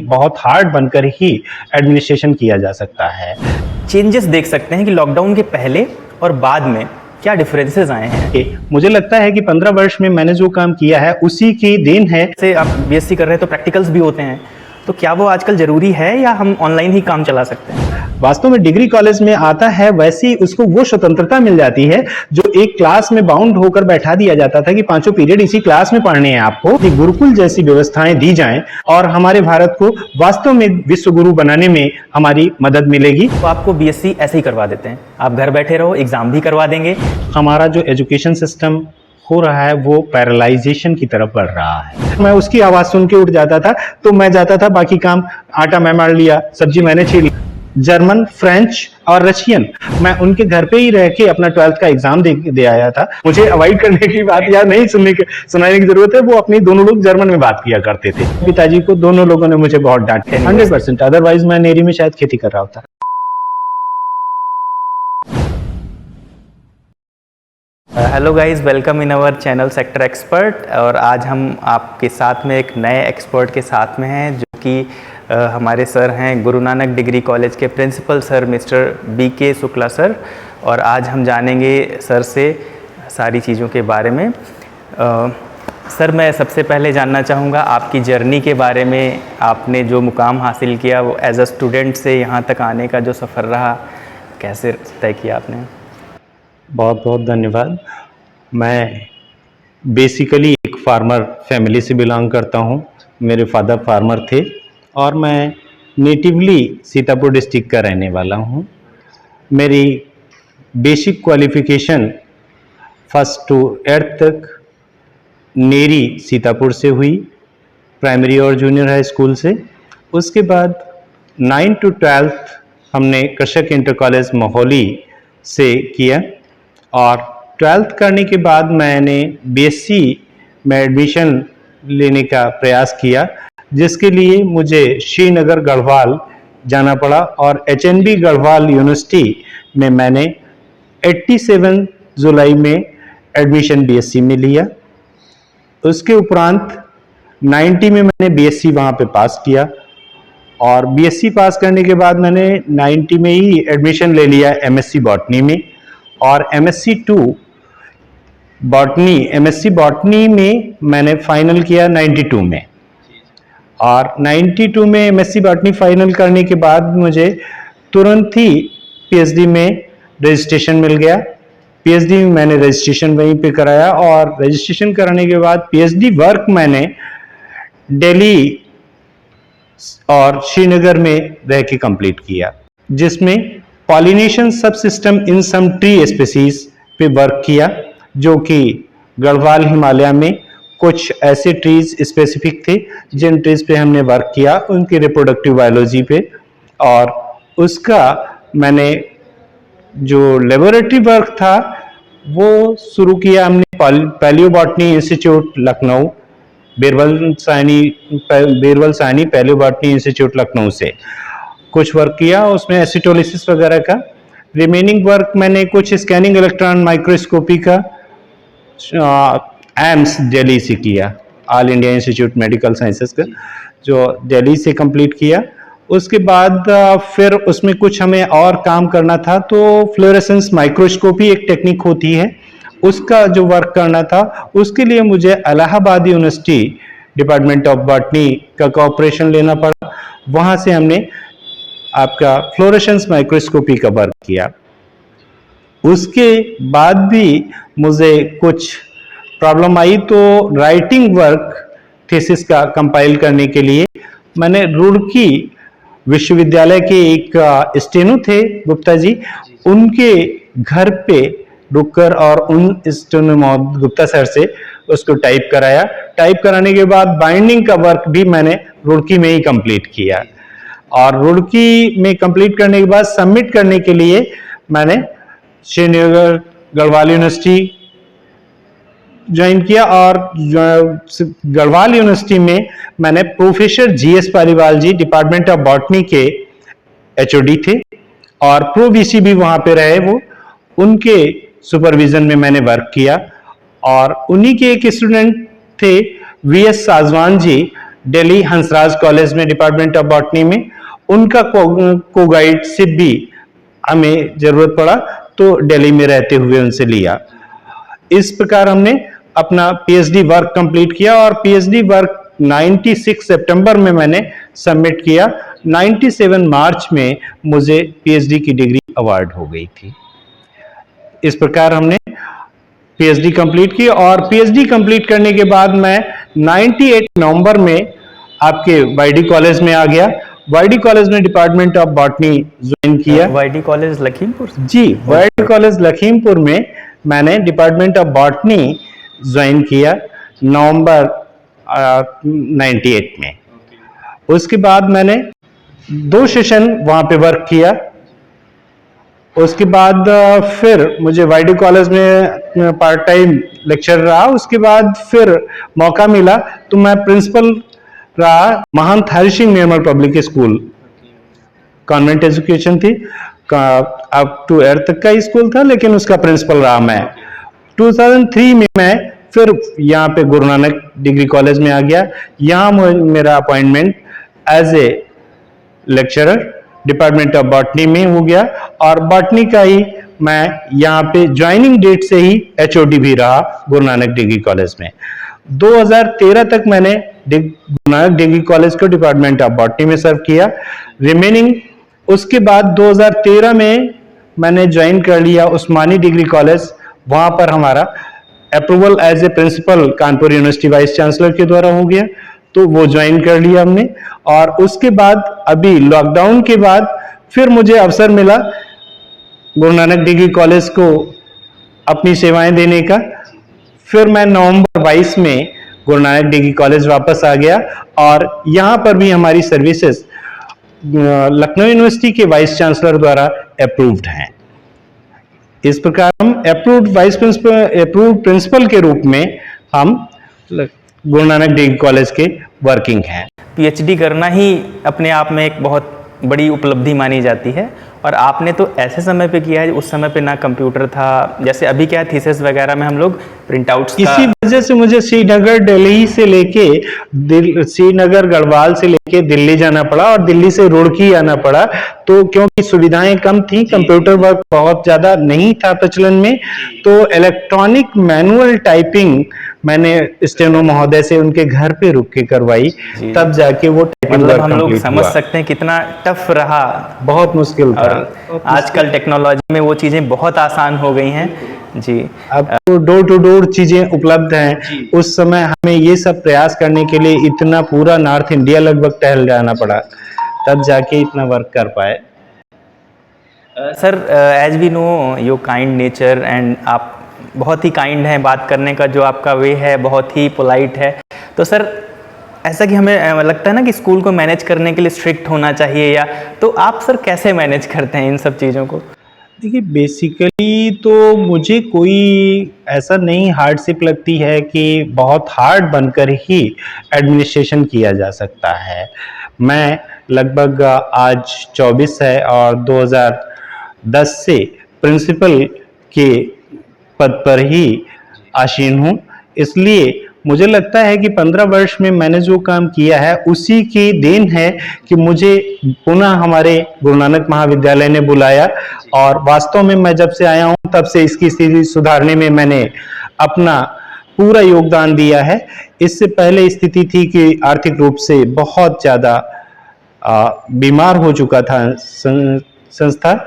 बहुत हार्ड बनकर ही एडमिनिस्ट्रेशन किया जा सकता है। चेंजेस देख सकते हैं कि लॉकडाउन के पहले और बाद में क्या डिफरेंसेस आए हैं। मुझे लगता है कि 15 वर्ष में मैंने जो काम किया है उसी की देन है। जैसे आप बीएससी कर रहे हैं तो प्रैक्टिकल्स भी होते हैं, तो क्या वो आजकल जरूरी है या हम ऑनलाइन ही काम चला सकते हैं? वास्तव में डिग्री कॉलेज में आता है वैसी उसको वो स्वतंत्रता मिल जाती है जो एक क्लास में बाउंड होकर बैठा दिया जाता था कि पांचों पीरियड इसी क्लास में पढ़ने हैं आपको। कि गुरुकुल जैसी व्यवस्थाएं दी जाएं और हमारे भारत को वास्तव में विश्व गुरु बनाने में हमारी मदद मिलेगी। तो आपको बीएससी ऐसे ही करवा देते हैं, आप घर बैठे रहो, एग्जाम भी करवा देंगे। हमारा जो एजुकेशन सिस्टम हो रहा है वो पैरालाइजेशन की तरफ बढ़ रहा है। मैं उसकी आवाज सुन के उठ जाता था तो मैं जाता था, बाकी काम आटा मैं मार लिया, सब्जी मैंने छील ली। जर्मन, फ्रेंच और रशियन मैं उनके घर पे ही रह के अपना 12th का एग्जाम दे आया था। मुझे अवॉइड करने की बात या नहीं सुनाने की जरूरत है, वो अपनी दोनों लोग जर्मन में बात किया करते थे। पिताजी को दोनों लोगों ने मुझे बहुत डांटे 100%, अदरवाइज मैं नेरी में शायद खेती कर रहा होता। Hello guys, welcome in our channel sector expert. और आज हम आपके साथ में एक नए एक्सपर्ट के साथ में हैं जो कि हमारे सर हैं गुरु नानक डिग्री कॉलेज के principal sir mister BK Shukla sir. और आज हम जानेंगे सर से सारी चीज़ों के बारे में। सर, मैं सबसे पहले जानना चाहूँगा आपकी जर्नी के बारे में। आपने जो मुकाम हासिल किया वो एज अ स्टूडेंट से यहाँ तक आने का जो सफ़र रहा, कैसे तय किया आपने? बहुत बहुत धन्यवाद। मैं बेसिकली एक फार्मर फैमिली से बिलोंग करता हूँ। मेरे फादर फार्मर थे और मैं नेटिवली सीतापुर डिस्ट्रिक्ट का रहने वाला हूँ। मेरी basic qualification first to 8th तक नेरी सीतापुर से हुई, प्राइमरी और जूनियर हाई स्कूल से। उसके बाद 9 to 12th हमने कृषक इंटर कॉलेज मोहाली से किया और 12th करने के बाद मैंने BSc में एडमिशन लेने का प्रयास किया, जिसके लिए मुझे श्रीनगर गढ़वाल जाना पड़ा और HNB गढ़वाल यूनिवर्सिटी में मैंने 87 जुलाई में एडमिशन BSc में लिया। उसके उपरांत 90 में मैंने BSc वहाँ पे पास किया और BSc पास करने के बाद मैंने 90 में ही एडमिशन ले लिया MSc बॉटनी में और MSc बॉटनी में मैंने फाइनल किया 92 में। और 92 में MSc बॉटनी फाइनल करने के बाद मुझे तुरंत ही PhD में रजिस्ट्रेशन मिल गया। PhD में मैंने रजिस्ट्रेशन वहीं पे कराया और रजिस्ट्रेशन कराने के बाद PhD वर्क मैंने दिल्ली और श्रीनगर में रह के कंप्लीट किया, जिसमें पॉलिनेशन सब system in some tree species पे वर्क किया, जो कि गढ़वाल हिमालय में कुछ ऐसे ट्रीज स्पेसिफिक थे जिन ट्रीज पे हमने वर्क किया, उनकी रिप्रोडक्टिव बायोलॉजी पे। और उसका मैंने जो लेबोरेटरी वर्क था वो शुरू किया हमने palaeobotany institute Lucknow, Birbal Sahni palaeobotany institute Lucknow से कुछ वर्क किया, उसमें एसिटोलिसिस वगैरह का। रिमेनिंग वर्क मैंने कुछ स्कैनिंग इलेक्ट्रॉन माइक्रोस्कोपी का एम्स दिल्ली से किया, all India institute medical sciences का, जो दिल्ली से कंप्लीट किया। उसके बाद फिर उसमें कुछ हमें और काम करना था, तो फ्लोरेसेंस माइक्रोस्कोपी एक टेक्निक होती है, उसका जो वर्क करना था उसके लिए मुझे Allahabad university department of botany का कोऑपरेशन लेना पड़ा। वहाँ से हमने आपका फ्लोरेसेंस माइक्रोस्कोपी का वर्क किया। उसके बाद भी मुझे कुछ प्रॉब्लम आई, तो राइटिंग वर्क थीसिस का कंपाइल करने के लिए मैंने रुड़की विश्वविद्यालय के एक स्टेनो थे गुप्ता जी, उनके घर पे रुककर और उन स्टेनो गुप्ता सर से उसको टाइप कराया। टाइप कराने के बाद बाइंडिंग का वर्क भी मैंने रुड़की में ही कंप्लीट किया और रुड़की में कंप्लीट करने के बाद सबमिट करने के लिए मैंने श्रीनगर गढ़वाल यूनिवर्सिटी ज्वाइन किया और गढ़वाल यूनिवर्सिटी में मैंने professor GS Paliwal ji department of botany के HOD थे और प्रो VC भी वहां पे रहे, वो उनके सुपरविजन में मैंने वर्क किया। और उन्हीं के एक स्टूडेंट थे VS साजवान जी, दिल्ली हंसराज कॉलेज में डिपार्टमेंट ऑफ बॉटनी में, उनका को गाइडशिप भी हमें जरूरत पड़ा तो दिल्ली में रहते हुए उनसे लिया। इस प्रकार हमने अपना पीएचडी वर्क कंप्लीट किया और पीएचडी वर्क 96 सितंबर में मैंने सबमिट किया। 97 मार्च में मुझे पीएचडी की डिग्री अवार्ड हो गई थी। इस प्रकार हमने पीएचडी कंप्लीट की और पीएचडी कंप्लीट करने के बाद मैं 98 नवंबर में आपके वाईडी कॉलेज में आ गया। वाईडी कॉलेज में डिपार्टमेंट ऑफ बॉटनी ज्वाइन किया। वाईडी कॉलेज लखीमपुर? जी, वाईडी कॉलेज लखीमपुर में मैंने डिपार्टमेंट ऑफ बॉटनी ज्वाइन किया नवंबर 98 में। उसके बाद मैंने 2 सेशन वहां पे वर्क किया। उसके बाद फिर मुझे वाईडी कॉलेज में पार्ट टाइम लेक्चर रहा। उसके बाद फिर मौका मिला तो मैं प्रिंसिपल रहा महंत हरि सिंह निर्मल पब्लिक स्कूल। कॉन्वेंट एजुकेशन थी, अप टू 8th तक का स्कूल था, लेकिन उसका प्रिंसिपल रहा मैं। 2003 में मैं फिर यहाँ पे गुरु नानक डिग्री कॉलेज में आ गया। यहाँ मेरा appointment as a lecturer department of botany में हो गया और बॉटनी का ही मैं यहाँ पे ज्वाइनिंग डेट से ही एचओडी भी रहा गुरु नानक डिग्री कॉलेज में। 2013 तक मैंने गुरु नानक डिग्री कॉलेज को डिपार्टमेंट ऑफ बॉटनी में सर्व किया। रिमेनिंग उसके बाद 2013 में मैंने ज्वाइन कर लिया उस्मानी डिग्री कॉलेज। वहां पर हमारा approval as a principal Kanpur university vice chancellor के द्वारा हो गया, तो वो ज्वाइन कर लिया हमने। और उसके बाद अभी लॉकडाउन के बाद फिर मुझे अवसर मिला गुरु नानक डिग्री कॉलेज को अपनी सेवाएं देने का। फिर मैं नवंबर 22 में गुरु नानक डिग्री कॉलेज वापस आ गया और यहाँ पर भी हमारी सर्विसेज लखनऊ यूनिवर्सिटी के वाइस चांसलर द्वारा अप्रूव्ड हैं। इस प्रकार हम अप्रूव्ड प्रिंसिपल के रूप में हम गुरु नानक डिग्री कॉलेज के वर्किंग हैं। पीएचडी करना ही अपने आप में एक बहुत बड़ी उपलब्धि मानी जाती है और आपने तो ऐसे समय पे किया है, उस समय पे ना कंप्यूटर था, जैसे अभी क्या थीसिस वगैरह में हम लोग प्रिंट आउट्स इसी वजह से मुझे श्रीनगर दिल्ली से लेके श्रीनगर गढ़वाल से लेके दिल्ली जाना पड़ा और दिल्ली से रुड़की आना पड़ा, तो क्योंकि सुविधाएं कम थी, कंप्यूटर वर्क बहुत ज्यादा नहीं था प्रचलन में, तो इलेक्ट्रॉनिक मैनुअल टाइपिंग मैंने स्टेनो महोदय से उनके घर पे रुक के करवाई, तब जाके वो टाइपिंग वर्क हम लोग समझ सकते हैं कितना टफ रहा, बहुत मुश्किल था। आजकल टेक्नोलॉजी में वो चीजें बहुत आसान हो गई हैं जी। अब तो डोर टू डोर चीजें उपलब्ध हैं। उस समय हमें ये सब प्रयास करने के लिए इतना पूरा नॉर्थ इंडिया लगभग टहल जाना पड़ा, तब जाके इतना वर्क कर पाए। Sir, as we know your kind nature and आप बहुत ही काइंड हैं, बात करने का जो आपका वे है बहुत ही पोलाइट है। तो सर, ऐसा कि हमें लगता है ना कि स्कूल को मैनेज करने के लिए स्ट्रिक्ट होना चाहिए, या तो आप सर कैसे मैनेज करते हैं इन सब चीज़ों को? देखिए, बेसिकली तो मुझे कोई ऐसा नहीं हार्डशिप लगती है कि बहुत हार्ड बनकर ही एडमिनिस्ट्रेशन किया जा सकता है। मैं लगभग आज 24 है और 2010 से प्रिंसिपल के पद पर ही आसीन हूँ, इसलिए मुझे लगता है कि 15 वर्ष में मैंने जो काम किया है उसी की देन है कि मुझे पुनः हमारे गुरु नानक महाविद्यालय ने बुलाया, और वास्तव में मैं जब से आया हूं तब से इसकी स्थिति सुधारने में मैंने अपना पूरा योगदान दिया है। इससे पहले स्थिति थी कि आर्थिक रूप से बहुत ज़्यादा बीमार हो चुका था संस्था,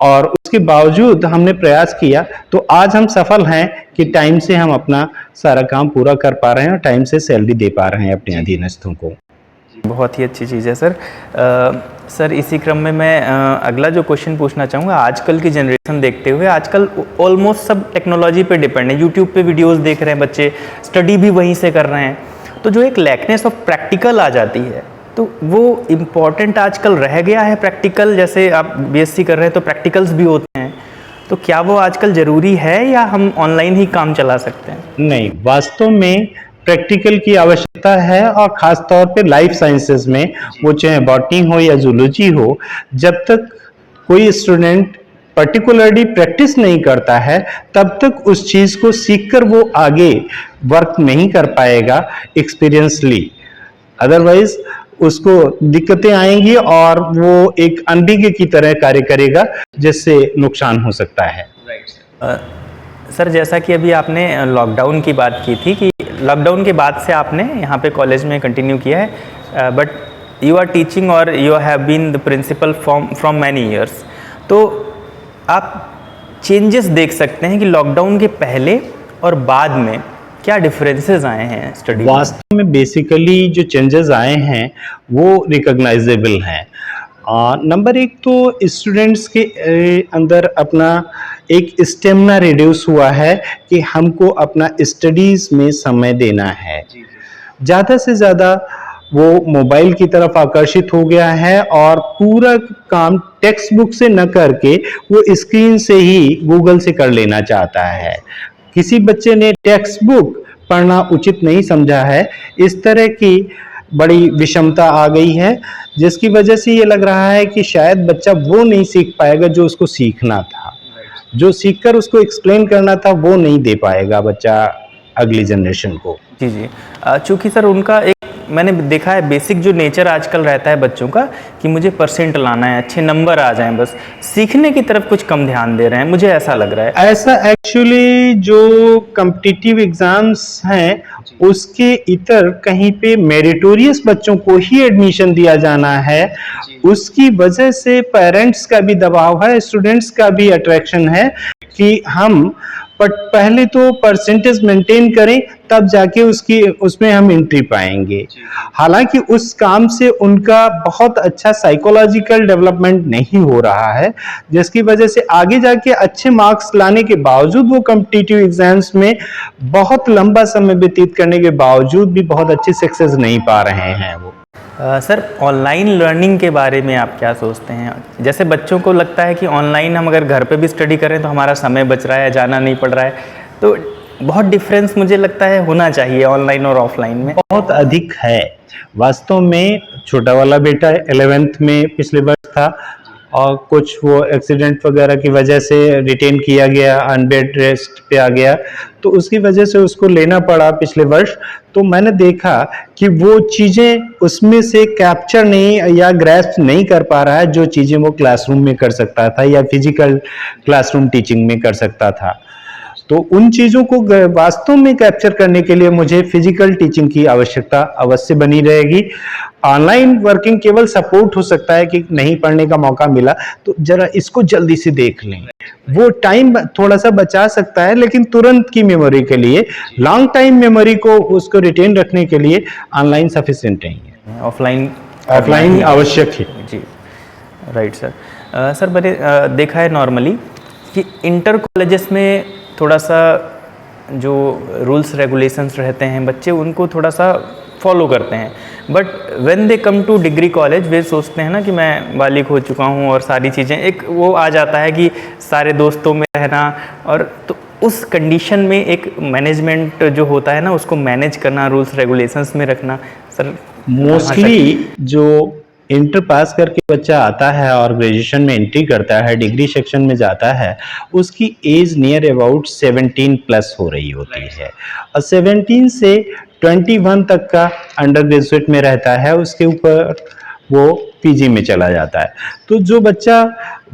और उसके बावजूद हमने प्रयास किया, तो आज हम सफल हैं कि टाइम से हम अपना सारा काम पूरा कर पा रहे हैं और टाइम से सैलरी दे पा रहे हैं अपने अधीनस्थों को। बहुत ही अच्छी चीज़ है सर। सर, इसी क्रम में मैं अगला जो क्वेश्चन पूछना चाहूँगा, आजकल की जनरेशन देखते हुए आजकल ऑलमोस्ट सब टेक्नोलॉजी पे डिपेंड है, यूट्यूब पे वीडियोस देख रहे हैं बच्चे, स्टडी भी वहीं से कर रहे हैं, तो जो एक लैकनेस ऑफ प्रैक्टिकल आ जाती है, तो वो इम्पॉर्टेंट आजकल रह गया है प्रैक्टिकल। जैसे आप बीएससी कर रहे हैं तो प्रैक्टिकल्स भी होते हैं, तो क्या वो आजकल ज़रूरी है या हम ऑनलाइन ही काम चला सकते हैं? नहीं, वास्तव में प्रैक्टिकल की आवश्यकता है, और ख़ास तौर पे लाइफ साइंसेज में, वो चाहे बॉटनी हो या जूलॉजी हो, जब तक कोई स्टूडेंट पर्टिकुलरली प्रैक्टिस नहीं करता है तब तक उस चीज़ को सीखकर वो आगे वर्क नहीं कर पाएगा एक्सपीरियंसली। अदरवाइज उसको दिक्कतें आएंगी और वो एक अनभिज्ञ की तरह कार्य करेगा, जिससे नुकसान हो सकता है। सर, जैसा कि अभी आपने लॉकडाउन की बात की थी कि लॉकडाउन के बाद से आपने यहाँ पे कॉलेज में कंटिन्यू किया है, बट यू आर टीचिंग और you have been the principal from many years, तो आप चेंजेस देख सकते हैं कि लॉकडाउन के पहले और बाद में क्या डिफरेंसेस आए हैं स्टडी? वास्तव में बेसिकली जो चेंजेस आए हैं वो रिकॉग्नाइजेबल हैं। नंबर एक तो स्टूडेंट्स के अंदर अपना एक स्टेमिना रिड्यूस हुआ है कि हमको अपना स्टडीज़ में समय देना है। ज़्यादा से ज़्यादा वो मोबाइल की तरफ आकर्षित हो गया है और पूरा काम टेक्स्ट बुक से न करके वो स्क्रीन से ही गूगल से कर लेना चाहता है। किसी बच्चे ने टेक्स्ट बुक पढ़ना उचित नहीं समझा है, इस तरह की बड़ी विषमता आ गई है, जिसकी वजह से ये लग रहा है कि शायद बच्चा वो नहीं सीख पाएगा जो उसको सीखना था, जो सीखकर उसको एक्सप्लेन करना था वो नहीं दे पाएगा बच्चा अगली जनरेशन को। जी जी, चूँकि सर उनका एक मैंने देखा है बेसिक जो नेचर आजकल रहता है बच्चों का कि मुझे परसेंट लाना है, अच्छे नंबर आ जाएं, बस सीखने की तरफ कुछ कम ध्यान दे रहे हैं, मुझे ऐसा लग रहा है। ऐसा एक्चुअली जो कॉम्पिटिटिव एग्जाम्स हैं उसके इतर कहीं पे मेरिटोरियस बच्चों को ही एडमिशन दिया जाना है, उसकी वजह से पेरेंट्स का भी दबाव है, स्टूडेंट्स का भी अट्रैक्शन है कि हम पहले तो परसेंटेज मेंटेन करें तब जाके उसमें हम एंट्री पाएंगे। हालांकि उस काम से उनका बहुत अच्छा साइकोलॉजिकल डेवलपमेंट नहीं हो रहा है, जिसकी वजह से आगे जाके अच्छे मार्क्स लाने के बावजूद वो कॉम्पिटिटिव एग्जाम्स में बहुत लंबा समय व्यतीत करने के बावजूद भी बहुत अच्छी सक्सेस नहीं पा रहे हैं वो। सर, ऑनलाइन लर्निंग के बारे में आप क्या सोचते हैं? जैसे बच्चों को लगता है कि ऑनलाइन हम अगर घर पे भी स्टडी करें तो हमारा समय बच रहा है, जाना नहीं पड़ रहा है, तो बहुत डिफरेंस मुझे लगता है होना चाहिए ऑनलाइन और ऑफलाइन में। बहुत अधिक है वास्तव में। छोटा वाला बेटा 11th में पिछले वर्ष था और कुछ वो एक्सीडेंट वगैरह की वजह से रिटेन किया गया, अनबेड रेस्ट पे आ गया, तो उसकी वजह से उसको लेना पड़ा पिछले वर्ष। तो मैंने देखा कि वो चीज़ें उसमें से कैप्चर नहीं या ग्रैस्प नहीं कर पा रहा है जो चीज़ें वो क्लासरूम में कर सकता था या फिजिकल क्लासरूम टीचिंग में कर सकता था। तो उन चीज़ों को वास्तव में कैप्चर करने के लिए मुझे फिजिकल टीचिंग की आवश्यकता अवश्य बनी रहेगी। ऑनलाइन वर्किंग केवल सपोर्ट हो सकता है कि नहीं पढ़ने का मौका मिला तो जरा इसको जल्दी से देख लें, वो टाइम थोड़ा सा बचा सकता है, लेकिन तुरंत की मेमोरी के लिए, लॉन्ग टाइम मेमोरी को उसको रिटेन रखने के लिए ऑनलाइन सफिशिएंट नहीं है, ऑफलाइन आवश्यक है। जी, राइट सर। सर, मैंने देखा है नॉर्मली कि इंटर कॉलेजेस में थोड़ा सा जो रूल्स रेगुलेशंस रहते हैं बच्चे उनको थोड़ा सा फॉलो करते हैं, but when they come to degree college वे सोचते हैं ना कि मैं बालिग हो चुका हूँ और सारी चीज़ें, एक वो आ जाता है कि सारे दोस्तों में रहना, और तो उस कंडीशन में एक मैनेजमेंट जो होता है ना उसको मैनेज करना, रूल्स रेगुलेशंस में रखना। सर, मोस्टली जो इंटर पास करके बच्चा आता है और ग्रेजुएशन में एंट्री करता है, डिग्री सेक्शन में जाता है, उसकी एज नियर अबाउट 17 प्लस हो रही होती है और 17 से 21 तक का अंडर ग्रेजुएट में रहता है, उसके ऊपर वो पीजी में चला जाता है। तो जो बच्चा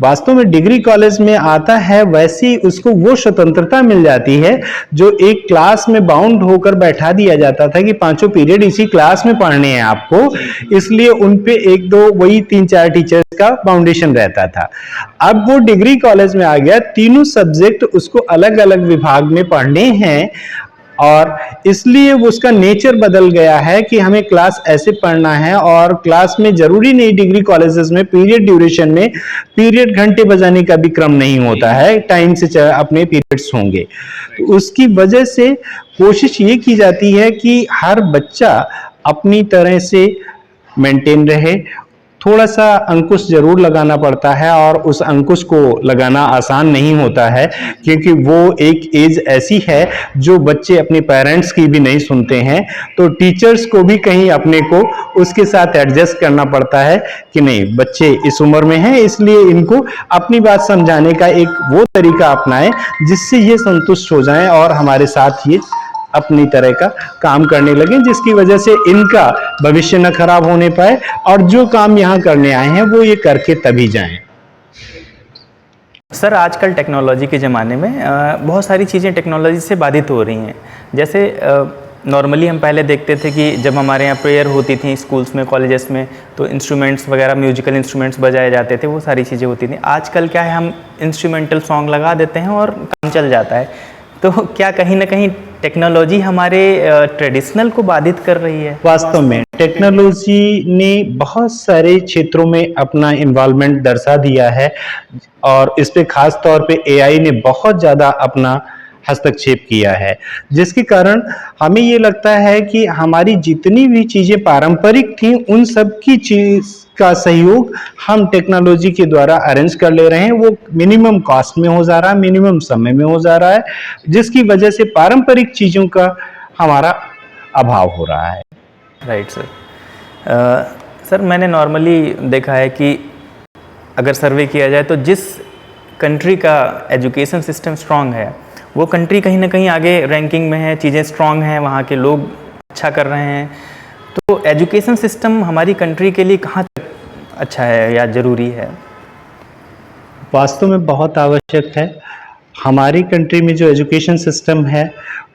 वास्तव में डिग्री कॉलेज में आता है वैसी उसको वो स्वतंत्रता मिल जाती है जो एक क्लास में बाउंड होकर बैठा दिया जाता था कि 5 पीरियड इसी क्लास में पढ़ने हैं आपको, इसलिए उन पे 1-2 वही 3-4 टीचर्स का फाउंडेशन रहता था। अब वो डिग्री कॉलेज में आ गया, तीनों सब्जेक्ट उसको अलग अलग विभाग में पढ़ने हैं और इसलिए वो उसका नेचर बदल गया है कि हमें क्लास ऐसे पढ़ना है, और क्लास में जरूरी नहीं डिग्री कॉलेजेस में पीरियड ड्यूरेशन में पीरियड घंटे बजाने का भी क्रम नहीं होता है, टाइम से अपने पीरियड्स होंगे। तो उसकी वजह से कोशिश ये की जाती है कि हर बच्चा अपनी तरह से मेंटेन रहे। थोड़ा सा अंकुश जरूर लगाना पड़ता है और उस अंकुश को लगाना आसान नहीं होता है, क्योंकि वो एक एज ऐसी है जो बच्चे अपने पेरेंट्स की भी नहीं सुनते हैं, तो टीचर्स को भी कहीं अपने को उसके साथ एडजस्ट करना पड़ता है कि नहीं बच्चे इस उम्र में हैं, इसलिए इनको अपनी बात समझाने का एक वो तरीका अपनाएं जिससे ये संतुष्ट हो जाएं और हमारे साथ ये अपनी तरह का काम करने लगे, जिसकी वजह से इनका भविष्य न खराब होने पाए और जो काम यहाँ करने आए हैं वो ये करके तभी जाएं। सर आजकल टेक्नोलॉजी के ज़माने में बहुत सारी चीज़ें टेक्नोलॉजी से बाधित हो रही हैं। जैसे नॉर्मली हम पहले देखते थे कि जब हमारे यहाँ प्रेयर होती थी स्कूल्स में, कॉलेजेस में, तो इंस्ट्रूमेंट्स वगैरह, म्यूजिकल इंस्ट्रूमेंट्स बजाए जाते थे, वो सारी चीज़ें होती थी। आजकल क्या है, हम इंस्ट्रूमेंटल सॉन्ग लगा देते हैं और काम चल जाता है। तो क्या कहीं ना कहीं टेक्नोलॉजी हमारे ट्रेडिशनल को बाधित कर रही है? वास्तव में टेक्नोलॉजी ने बहुत सारे क्षेत्रों में अपना इन्वॉल्वमेंट दर्शा दिया है और इस पे खास तौर पे एआई ने बहुत ज़्यादा अपना हस्तक्षेप किया है, जिसके कारण हमें ये लगता है कि हमारी जितनी भी चीज़ें पारंपरिक थी उन सब की चीज़ का सहयोग हम टेक्नोलॉजी के द्वारा अरेंज कर ले रहे हैं। वो मिनिमम कॉस्ट में हो जा रहा है, मिनिमम समय में हो जा रहा है, जिसकी वजह से पारंपरिक चीज़ों का हमारा अभाव हो रहा है। Right sir. सर मैंने नॉर्मली देखा है कि अगर सर्वे किया जाए तो जिस कंट्री का एजुकेशन सिस्टम स्ट्रांग है वो कंट्री कहीं ना कहीं आगे रैंकिंग में है, चीज़ें स्ट्रांग हैं, वहाँ के लोग अच्छा कर रहे हैं। तो एजुकेशन सिस्टम हमारी कंट्री के लिए कहाँ तक अच्छा है या ज़रूरी है? वास्तव में बहुत आवश्यक है। हमारी कंट्री में जो एजुकेशन सिस्टम है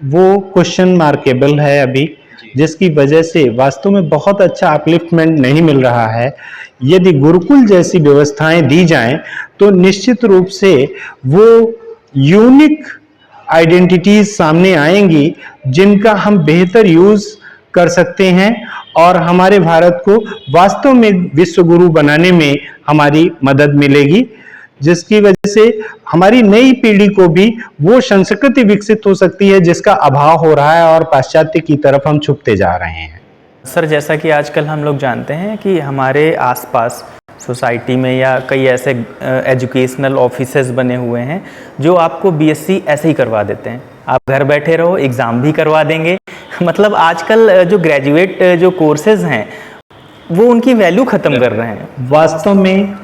वो क्वेश्चन मार्केबल है अभी, जिसकी वजह से वास्तव में बहुत अच्छा अपलिफ्टमेंट नहीं मिल रहा है। यदि गुरुकुल जैसी व्यवस्थाएं दी जाएं तो निश्चित रूप से वो यूनिक आइडेंटिटीज सामने आएंगी जिनका हम बेहतर यूज कर सकते हैं और हमारे भारत को वास्तव में विश्व गुरु बनाने में हमारी मदद मिलेगी, जिसकी वजह से हमारी नई पीढ़ी को भी वो संस्कृति विकसित हो सकती है जिसका अभाव हो रहा है और पाश्चात्य की तरफ हम छुपते जा रहे हैं। सर जैसा कि आजकल हम लोग जानते हैं कि हमारे आसपास सोसाइटी में या कई ऐसे एजुकेशनल ऑफिसेज बने हुए हैं जो आपको बीएससी ऐसे ही करवा देते हैं, आप घर बैठे रहो, एग्ज़ाम भी करवा देंगे। मतलब आजकल जो ग्रेजुएट जो कोर्सेज हैं वो उनकी वैल्यू ख़त्म कर रहे हैं। वास्तव में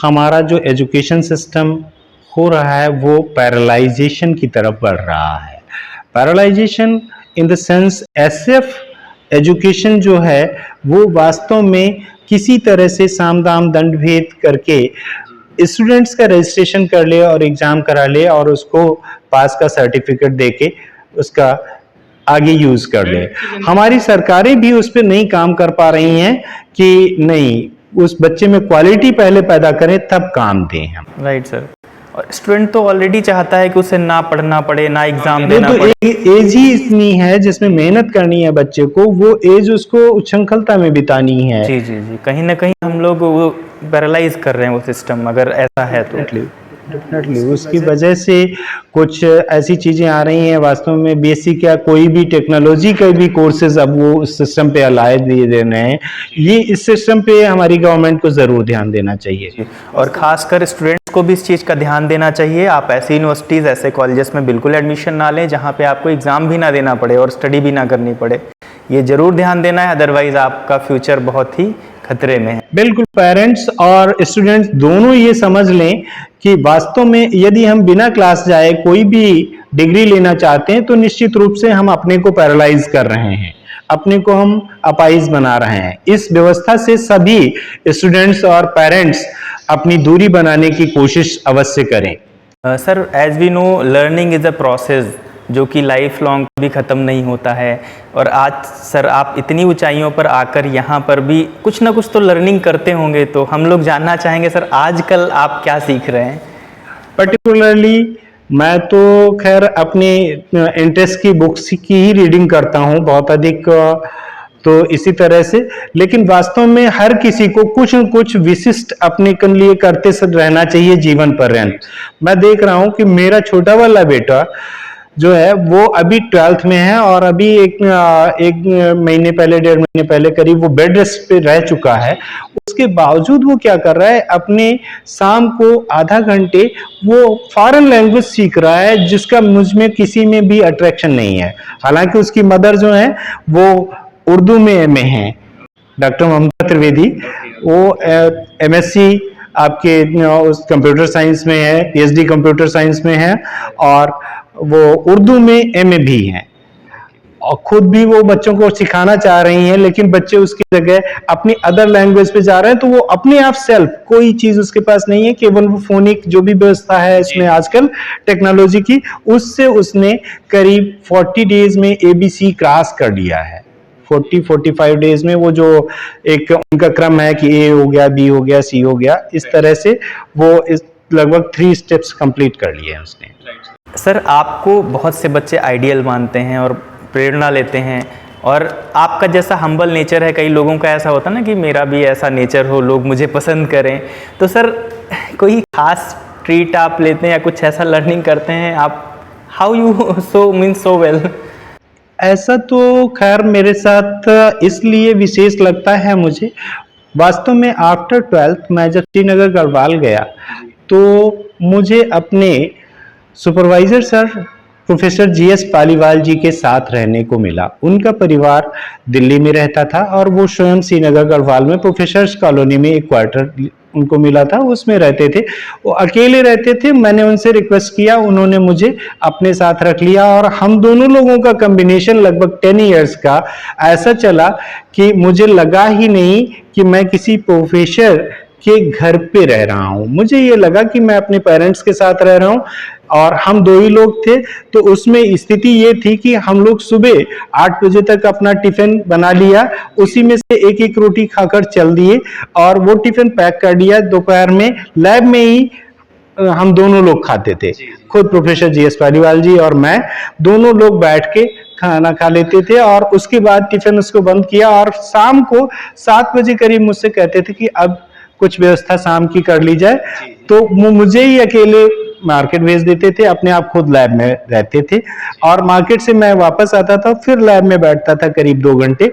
हमारा जो एजुकेशन सिस्टम हो रहा है वो पैरालाइजेशन की तरफ बढ़ रहा है। Paralysation in the sense SF education जो है वो वास्तव में किसी तरह से साम दाम दंड भेद करके स्टूडेंट्स का रजिस्ट्रेशन कर ले और एग्जाम करा ले और उसको पास का सर्टिफिकेट देके उसका आगे यूज कर ले। हमारी सरकारें भी उस पर नहीं काम कर पा रही हैं कि नहीं, उस बच्चे में क्वालिटी पहले पैदा करें तब काम दें हम। Right sir. और स्टूडेंट तो ऑलरेडी चाहता है कि उसे ना पढ़ना पड़े, ना एग्जाम देना तो पड़े। एज ही इतनी है जिसमें मेहनत करनी है बच्चे को, वो एज उसको उच्छृंखलता में बितानी है। जी जी जी, कहीं ना कहीं हम लोग वो पैरालाइज कर रहे हैं वो सिस्टम, अगर ऐसा है तो। डेफिनेटली उसकी वजह से कुछ ऐसी चीजें आ रही हैं। वास्तव में बीएससी क्या, कोई भी टेक्नोलॉजी के भी कोर्सेज अब वो उस सिस्टम पे अलाय दिए दे रहे हैं। ये इस सिस्टम पे हमारी गवर्नमेंट को जरूर ध्यान देना चाहिए और खासकर स्टूडेंट्स को भी इस चीज़ का ध्यान देना चाहिए। आप ऐसी यूनिवर्सिटीज़, ऐसे कॉलेजेस में बिल्कुल एडमिशन ना लें जहाँ पे आपको एग्ज़ाम भी ना देना पड़े और स्टडी भी ना करनी पड़े। ये जरूर ध्यान देना है, अदरवाइज आपका फ्यूचर बहुत ही खतरे में है। बिल्कुल, पेरेंट्स और स्टूडेंट्स दोनों ये समझ लें कि वास्तव में यदि हम बिना क्लास जाए कोई भी डिग्री लेना चाहते हैं तो निश्चित रूप से हम अपने को पैरालाइज कर रहे हैं, अपने को हम अपाहिज बना रहे हैं। इस व्यवस्था से सभी स्टूडेंट्स और पेरेंट्स अपनी दूरी बनाने की कोशिश अवश्य करें। Sir as we know learning is a process जो कि लाइफ लॉन्ग भी ख़त्म नहीं होता है। और आज सर आप इतनी ऊंचाइयों पर आकर यहाँ पर भी कुछ ना कुछ तो लर्निंग करते होंगे, तो हम लोग जानना चाहेंगे सर आजकल आप क्या सीख रहे हैं? पर्टिकुलरली मैं तो खैर अपने इंटरेस्ट की बुक्स की ही रीडिंग करता हूँ बहुत अधिक, तो इसी तरह से। लेकिन वास्तव में हर किसी को कुछ न कुछ विशिष्ट अपने के लिए करते रहना चाहिए जीवन पर्यंत। मैं देख रहा हूँ कि मेरा छोटा वाला बेटा जो है वो अभी 12th में है और अभी एक महीने पहले, 1.5 महीने पहले करीब वो बेड रेस्ट पे रह चुका है। उसके बावजूद वो क्या कर रहा है, अपने शाम को आधा घंटे वो फॉरेन लैंग्वेज सीख रहा है जिसका मुझ में किसी में भी अट्रैक्शन नहीं है। हालांकि उसकी मदर जो है वो उर्दू में एमए है, डॉक्टर ममता त्रिवेदी। वो एमएससी आपके उस कंप्यूटर साइंस में है, पीएचडी कंप्यूटर साइंस में है और वो उर्दू में एमए भी हैं। और खुद भी वो बच्चों को सिखाना चाह रही हैं, लेकिन बच्चे उसकी जगह अपनी अदर लैंग्वेज पे जा रहे हैं, तो वो अपने आप सेल्फ कोई चीज उसके पास नहीं है, केवल वो फोनिक जो भी व्यवस्था है इसमें आजकल टेक्नोलॉजी की, उससे उसने करीब 40 डेज में एबीसी क्रॉस कर लिया है। 40-45 डेज में वो जो एक उनका क्रम है कि ए हो गया, बी हो गया, सी हो गया, इस तरह से वो लगभग 3 स्टेप्स कंप्लीट कर लिए हैं उसने। सर, आपको बहुत से बच्चे आइडियल मानते हैं और प्रेरणा लेते हैं, और आपका जैसा हम्बल नेचर है, कई लोगों का ऐसा होता है ना कि मेरा भी ऐसा नेचर हो, लोग मुझे पसंद करें, तो सर कोई खास ट्रीट आप लेते हैं या कुछ ऐसा लर्निंग करते हैं आप? How you so well? ऐसा तो खैर मेरे साथ इसलिए विशेष लगता है मुझे, वास्तव में आफ्टर 12th मैं जब श्रीनगर गढ़वाल गया तो मुझे अपने supervisor sir professor GS Paliwal ji के साथ रहने को मिला। उनका परिवार दिल्ली में रहता था और वो स्वयं श्रीनगर गढ़वाल में प्रोफेसर्स कॉलोनी में एक क्वार्टर उनको मिला था, उसमें रहते थे। वो अकेले रहते थे। मैंने उनसे रिक्वेस्ट किया, उन्होंने मुझे अपने साथ रख लिया और हम दोनों लोगों का कॉम्बिनेशन लगभग 10 इयर्स का ऐसा चला कि मुझे लगा ही नहीं कि मैं किसी प्रोफेसर के घर पे रह रहा हूँ। मुझे ये लगा कि मैं अपने पेरेंट्स के साथ रह रहा हूँ और हम 2 ही लोग थे। तो उसमें स्थिति ये थी कि हम लोग सुबह 8 बजे तक अपना टिफिन बना लिया, उसी में से एक एक रोटी खाकर चल दिए और वो टिफिन पैक कर दिया। दोपहर में लैब में ही हम दोनों लोग खाते थे, खुद प्रोफेसर जीएस पालीवाल जी और मैं दोनों लोग बैठ के खाना खा लेते थे और उसके बाद टिफिन उसको बंद किया और शाम को 7 बजे करीब मुझसे कहते थे कि अब कुछ व्यवस्था शाम की कर ली जाए। तो वो मुझे ही अकेले मार्केट भेज देते थे, अपने आप खुद लैब में रहते थे और मार्केट से मैं वापस आता था, फिर लैब में बैठता था करीब 2 घंटे।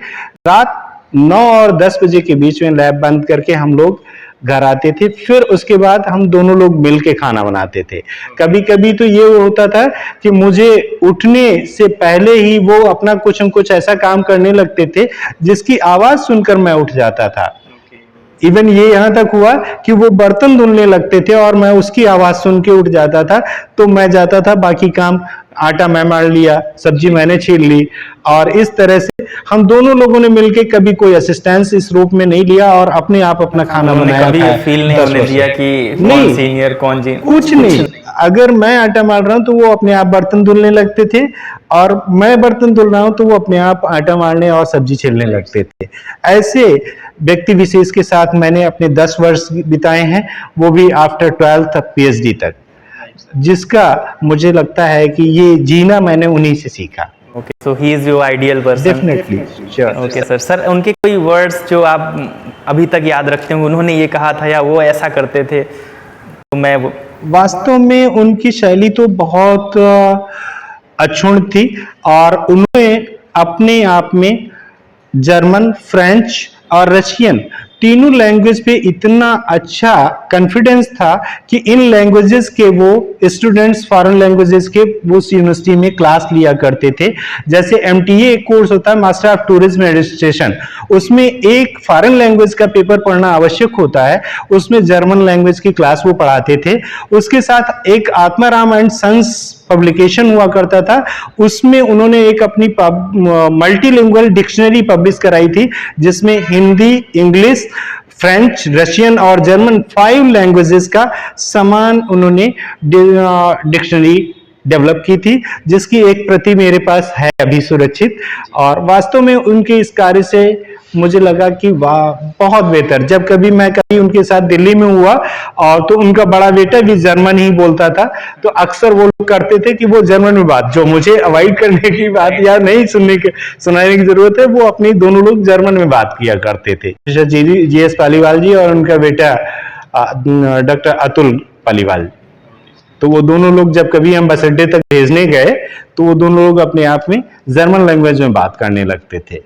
रात 9 और 10 बजे के बीच में लैब बंद करके हम लोग घर आते थे। फिर उसके बाद हम दोनों लोग मिल के खाना बनाते थे। कभी कभी तो ये होता था कि मुझे उठने से पहले ही वो अपना कुछ न कुछ ऐसा काम करने लगते थे जिसकी आवाज सुनकर मैं उठ जाता था। इवन ये यहाँ तक हुआ कि वो बर्तन धुलने लगते थे और मैं उसकी आवाज सुन के उठ जाता था, तो मैं जाता था, बाकी काम आटा मैं मार लिया, सब्जी मैंने छील ली और इस तरह से हम दोनों लोगों ने मिलके कभी कोई असिस्टेंस इस रूप में नहीं लिया और अपने आप अपना खाना बनाया। कभी फील नहीं होने दिया कि कौन सीनियर कौन जी? कुछ नहीं। अगर मैं आटा मार रहा हूं तो वो अपने आप बर्तन धुलने लगते थे और मैं बर्तन धुल रहा हूं तो वो अपने आप आटा मारने और सब्जी छीलने लगते थे। ऐसे व्यक्ति विशेष के साथ मैंने अपने 10 वर्ष बिताए हैं, वो भी आफ्टर 12th पीएचडी तक, जिसका मुझे लगता है कि ये जीना मैंने उन्हीं से सीखा। Okay, so he is your ideal person. Definitely, sure. Okay sir. Sir, उनके कोई वर्ड्स जो आप अभी तक याद रखते हो, उन्होंने ये कहा था या वो ऐसा करते थे? तो मैं वास्तव में उनकी शैली तो बहुत अक्षुण्ण थी और उन्होंने अपने आप में जर्मन, फ्रेंच और रशियन तीनों लैंग्वेज पे इतना अच्छा कॉन्फिडेंस था कि इन लैंग्वेजेस के वो स्टूडेंट्स फॉरेन लैंग्वेजेस के वो यूनिवर्सिटी में क्लास लिया करते थे। जैसे एमटीए एक कोर्स होता है, मास्टर ऑफ टूरिज्म एडमिनिस्ट्रेशन, उसमें एक फॉरेन लैंग्वेज का पेपर पढ़ना आवश्यक होता है, उसमें जर्मन लैंग्वेज की क्लास वो पढ़ाते थे। उसके साथ एक आत्माराम एंड सन्स पब्लिकेशन हुआ करता था, उसमें उन्होंने एक अपनी मल्टीलिंगुअल डिक्शनरी पब्लिश कराई थी जिसमें हिंदी, इंग्लिश, फ्रेंच, रशियन और जर्मन 5 लैंग्वेजेस का समान उन्होंने डिक्शनरी डेवलप की थी, जिसकी एक प्रति मेरे पास है अभी सुरक्षित। और वास्तव में उनके इस कार्य से मुझे लगा कि वाह, बहुत बेहतर। जब कभी मैं कभी उनके साथ दिल्ली में हुआ और तो उनका बड़ा बेटा भी जर्मन ही बोलता था, तो अक्सर वो लोग करते थे कि वो जर्मन में बात, जो मुझे अवॉइड करने की बात या नहीं सुनाने की जरूरत है, वो अपनी दोनों लोग जर्मन में बात किया करते थे। जीएस पालीवाल जी और उनका बेटा डॉक्टर अतुल पालीवाल, तो वो दोनों लोग जब कभी हम बस अड्डे तक भेजने गए तो वो दोनों लोग अपने आप में जर्मन लैंग्वेज में बात करने लगते थे।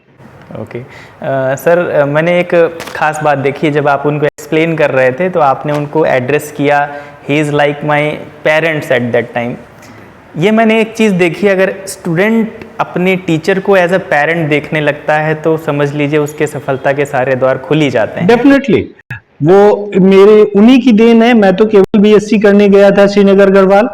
ओके सर, मैंने एक खास बात देखी, जब आप उनको एक्सप्लेन कर रहे थे तो आपने उनको एड्रेस किया, he is like my parents at that time. ये मैंने एक चीज़ देखी, अगर स्टूडेंट अपने टीचर को एज अ पेरेंट देखने लगता है तो समझ लीजिए उसके सफलता के सारे द्वार खुल ही जाते हैं। डेफिनेटली, वो मेरे उन्हीं की देन है। मैं तो केवल बीएससी करने गया था श्रीनगर गढ़वाल,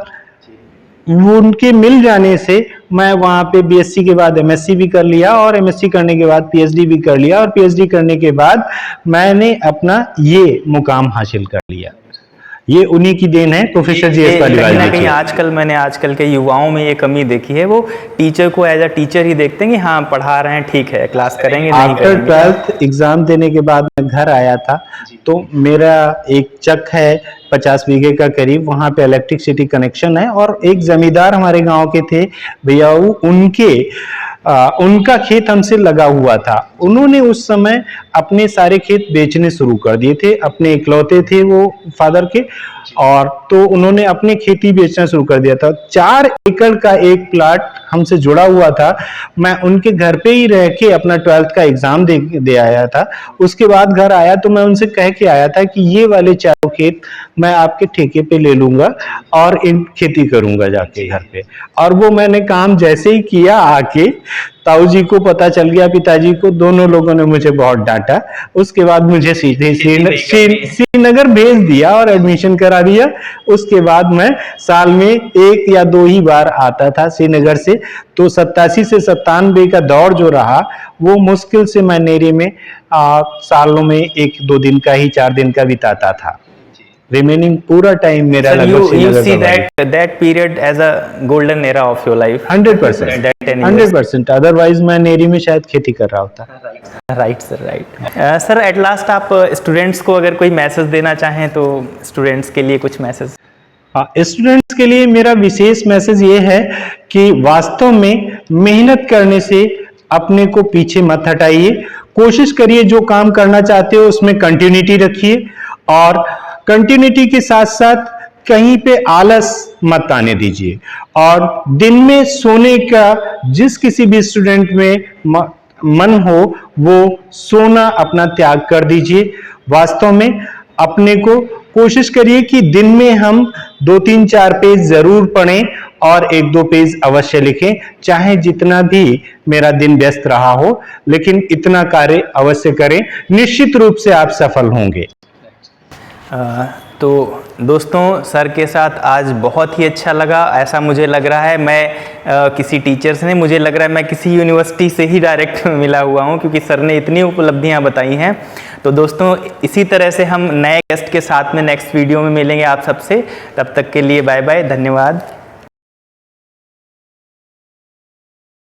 उनके मिल जाने से मैं वहाँ पे बीएससी के बाद एमएससी भी कर लिया और एमएससी करने के बाद पीएचडी भी कर लिया और पीएचडी करने के बाद मैंने अपना ये मुकाम हासिल कर लिया। ये उन्हीं की देन है, प्रोफेसर जीएस पालीवाल कहीं ना जी कहीं की। मैंने आजकल के युवाओं में ये कमी देखी है, वो टीचर को एज अ टीचर ही देखते हैं कि हाँ पढ़ा रहे हैं, ठीक है क्लास करेंगे नहीं आफ्टर करेंगे। 12th एग्जाम देने के बाद मैं घर आया था, तो मेरा एक चक है 50 बीघे का करीब, वहां पे इलेक्ट्रिसिटी कनेक्शन है और एक जमींदार हमारे गांव के थे भैया, उनका खेत हमसे लगा हुआ था। उन्होंने उस समय अपने सारे खेत बेचने शुरू कर दिए थे, अपने इकलौते थे वो फादर के, और तो उन्होंने अपनी खेती बेचना शुरू कर दिया था। 4 एकड़ का एक प्लाट हमसे जुड़ा हुआ था। मैं उनके घर पे ही रह के अपना 12th का एग्जाम दे आया था। उसके बाद घर आया तो मैं उनसे कह के आया था कि ये वाले 4 खेत मैं आपके ठेके पे ले लूंगा और इन खेती करूंगा जाके घर पे। और वो मैंने काम जैसे ही किया, आके ताऊ जी को पता चल गया, पिताजी को, दोनों लोगों ने मुझे बहुत डांटा। उसके बाद मुझे सीधे श्रीनगर भेज दिया और एडमिशन करा दिया। उसके बाद मैं साल में 1 या 2 ही बार आता था श्रीनगर से। तो 87 से 97 का दौर जो रहा, वो मुश्किल से मैं नेरी में सालों में 1-2 दिन का ही, 4 दिन का बिताता था। रिमेनिंग पूरा टाइम मेरा लगभग you see that period as a golden era of your life. 100%, That 10 years. 100%। Otherwise मैं नेरी में शायद खेती कर रहा होता। Right sir, right sir. At last आप स्टूडेंट्स को अगर कोई मैसेज देना चाहें तो स्टूडेंट्स के लिए कुछ मैसेज। स्टूडेंट्स के लिए मेरा विशेष मैसेज ये है कि वास्तव में मेहनत करने से अपने को पीछे मत हटाइए, कोशिश करिए, जो काम करना चाहते हो उसमें कंटिन्यूटी रखिए, और कंटिन्यूटी के साथ साथ कहीं पे आलस मत आने दीजिए। और दिन में सोने का जिस किसी भी स्टूडेंट में मन हो, वो सोना अपना त्याग कर दीजिए। वास्तव में अपने को कोशिश करिए कि दिन में हम 2-3-4 पेज जरूर पढ़ें और 1-2 पेज अवश्य लिखें, चाहे जितना भी मेरा दिन व्यस्त रहा हो, लेकिन इतना कार्य अवश्य करें, निश्चित रूप से आप सफल होंगे। तो दोस्तों, सर के साथ आज बहुत ही अच्छा लगा। ऐसा मुझे लग रहा है मैं किसी टीचर से नहीं, मुझे लग रहा है मैं किसी यूनिवर्सिटी से ही डायरेक्ट मिला हुआ हूं, क्योंकि सर ने इतनी उपलब्धियां बताई हैं। तो दोस्तों, इसी तरह से हम नए गेस्ट के साथ में नेक्स्ट वीडियो में मिलेंगे आप सबसे। तब तक के लिए बाय बाय, धन्यवाद।